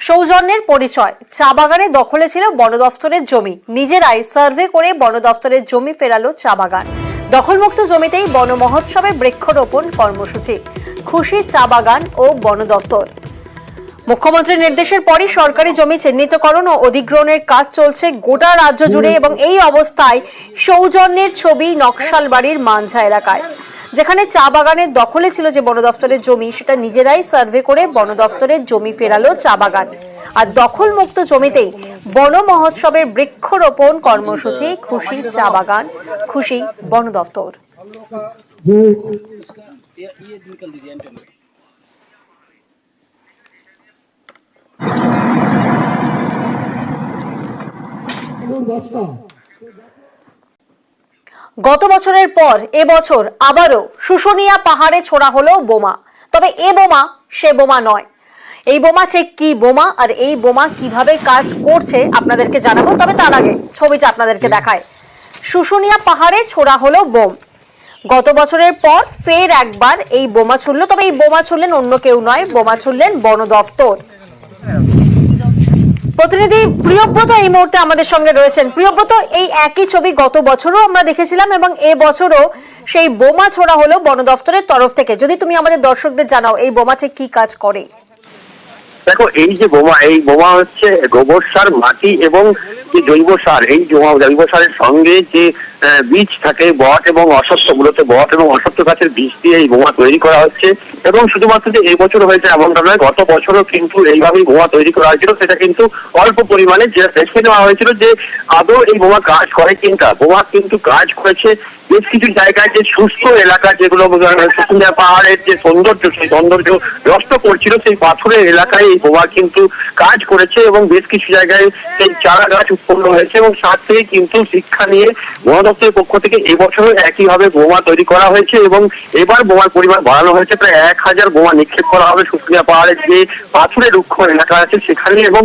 সৌজন্যের পরিচয়। চা বাগানে দখলে ছিল বন দফতরের জমি, নিজেরাই সার্ভে করে বন দফতরের জমি ফেরালো চা বাগান। দখলমুক্ত জমিতেই বন মহোৎসবে বৃক্ষরোপণ কর্মসূচি। খুশি চা বাগান ও বন দফতর। মুখ্যমন্ত্রীর নির্দেশের পরই সরকারি জমি চিহ্নিতকরণ ও অধিগ্রহণের কাজ চলছে গোটা রাজ্য জুড়ে, এবং এই অবস্থায় সৌজন্যের ছবি নকশালবাড়ির মানঝা এলাকায়, যেখানে চা বাগানের দখলে ছিল যে বন দফতরের জমি, সেটা নিজেরাই সার্ভে করে বন দফতরের জমি ফেরালো চা বাগান। আর দখলমুক্ত জমিতেই বন মহোৎসবের বৃক্ষরোপণ কর্মসূচি। খুশি চা বাগান, খুশি বন দফতর। গত বছরের পর এবছর আবারও শুশুনিয়া পাহাড়ে ছোড়া হলো বোমা। তবে এ বোমা সে বোমা নয়। এই বোমা ঠিক কি বোমা আর এই বোমা কিভাবে কাজ করছে আপনাদেরকে জানাবো, তবে তার আগে ছবিটা আপনাদেরকে দেখায়। শুশুনিয়া পাহাড়ে ছোড়া হলো বোম। গত বছরের পর ফের একবার এই বোমা ছুড়ল, তবে এই বোমা ছুড়লেন অন্য কেউ নয়, বোমা ছুড়লেন বন দফতর। প্রতিনিধি প্রিয়ব্রত এই মুহূর্তে আমাদের সঙ্গে রয়েছেন। প্রিয়ব্রত, এই একই ছবি গত বছরও আমরা দেখেছিলাম এবং এ বছরও সেই বোমা ছোড়া হলো বন দফতরের তরফ থেকে। যদি তুমি আমাদের দর্শকদের জানাও এই বোমা ঠিক কি কাজ করে। দেখো, এই যে বোমা, এই বোমা হচ্ছে গোবর সার, মাটি এবং যে জৈব সার, এই জৈব সারের সঙ্গে যে বীজ থাকে বট এবং অশ্বত্থ, মূলত বট এবং অশ্বত্থ গাছের বীজ দিয়ে এই বোমা তৈরি করা হচ্ছে। এবং শুধুমাত্র যে এই বছর হয়েছে এমনটা নয়, গত বছরও কিন্তু এইভাবেই বোমা তৈরি করা হয়েছিল। সেটা কিন্তু অল্প পরিমাণে যেটা দেখে নেওয়া হয়েছিল যে আদৌ এই বোমা কাজ করে কিনা। বোমা কিন্তু কাজ করেছে বেশ কিছু জায়গায়, যে শুষ্ক এলাকা যেগুলো শুশুনিয়া পাহাড়ের যে সৌন্দর্য, সেই সৌন্দর্য নষ্ট করছিল, সেই পাথরের এলাকায় এই বোমা কিন্তু কাজ করেছে। এবং বেশ কিছু জায়গায় সেই চারা গাছ উৎপন্ন হয়েছে। এবং সাথে থেকে কিন্তু শিক্ষা নিয়ে বন দপ্তরের পক্ষ থেকে এবছরও একইভাবে বোমা তৈরি করা হয়েছে। এবং এবার বোমার পরিমাণ বাড়ানো হয়েছে, প্রায় 1000 বোমা নিক্ষেপ করা হবে শুশুনিয়া পাহাড়ের যে পাথরের রুক্ষ এলাকা আছে সেখানে। এবং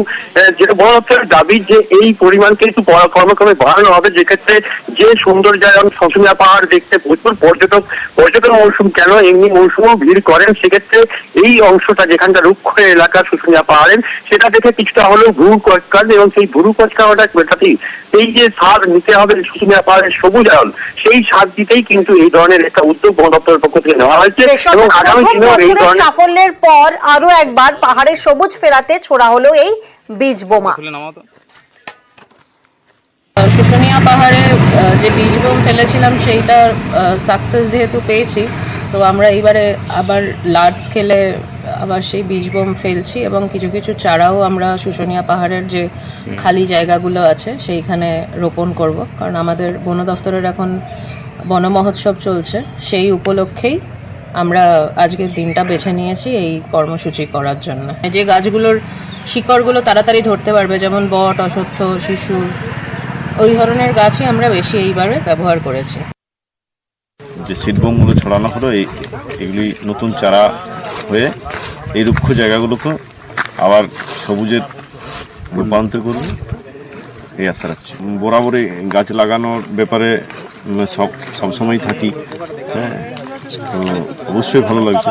যেটা বন দপ্তরের দাবি যে এই পরিমাণকে একটু ক্রমে বাড়ানো হবে, যেক্ষেত্রে যে সৌন্দর্যায়ন শুশুনিয়া পাহাড় দেখতে প্রচুর পর্যটন মৌসুম কেন এমনি মৌসুমও ভিড় করেন, সেক্ষেত্রে এই অংশটা যেখানটা রুক্ষ এলাকা শুশুনিয়া পাহাড়ের, সেটা দেখে কিছুটা হলেও ভুরু কচকান। এবং সেই ভুরু কচকানোটা মেটাতেই এই যে স্বাদ নিতে হবে শুশুনিয়া পাহাড়ের সবুজায়ন, সেই স্বাদ দিতেই কিন্তু এই ধরনের একটা উদ্যোগ বন দপ্তরের পক্ষ থেকে নেওয়া হয়েছে। এবং আগামী দিনেও এই ধরনের সাফল্যের পর আরো একবার পাহাড়ের সবুজ ফেরাতে ছোড়া হলো এই বীজ বোমা। শুশুনিয়া পাহাড়ে যে বীজ বোম ফেলেছিলাম সেইটার সাকসেস যেহেতু পেয়েছি, তো আমরা এইবারে আবার লার্জ স্কেলে আবার সেই বীজ বোম ফেলছি। এবং কিছু কিছু চারাও আমরা শুশুনিয়া পাহাড়ের যে খালি জায়গাগুলো আছে সেইখানে রোপণ করব, কারণ আমাদের বন দফতরের এখন বন মহোৎসব চলছে। সেই উপলক্ষেই আমরা আজকের দিনটা বেছে নিয়েছি এই কর্মসূচি করার জন্য। যে গাছগুলোর শিকড়গুলো তাড়াতাড়ি ধরতে পারবে, যেমন বট, অশ্বত্থ, শিশু, ওই ধরনের গাছই আমরা বেশি এইবারে ব্যবহার করেছি। যে সিড বোমগুলো ছড়ানো হলো, এগুলি নতুন চারা হয়ে এই রুক্ষ জায়গাগুলোকে আবার সবুজের রূপান্তর করবে, এই আশা রাখছি। বরাবরই গাছ লাগানোর ব্যাপারে সবসময় থাকি, হ্যাঁ, তো অবশ্যই ভালো লাগছে।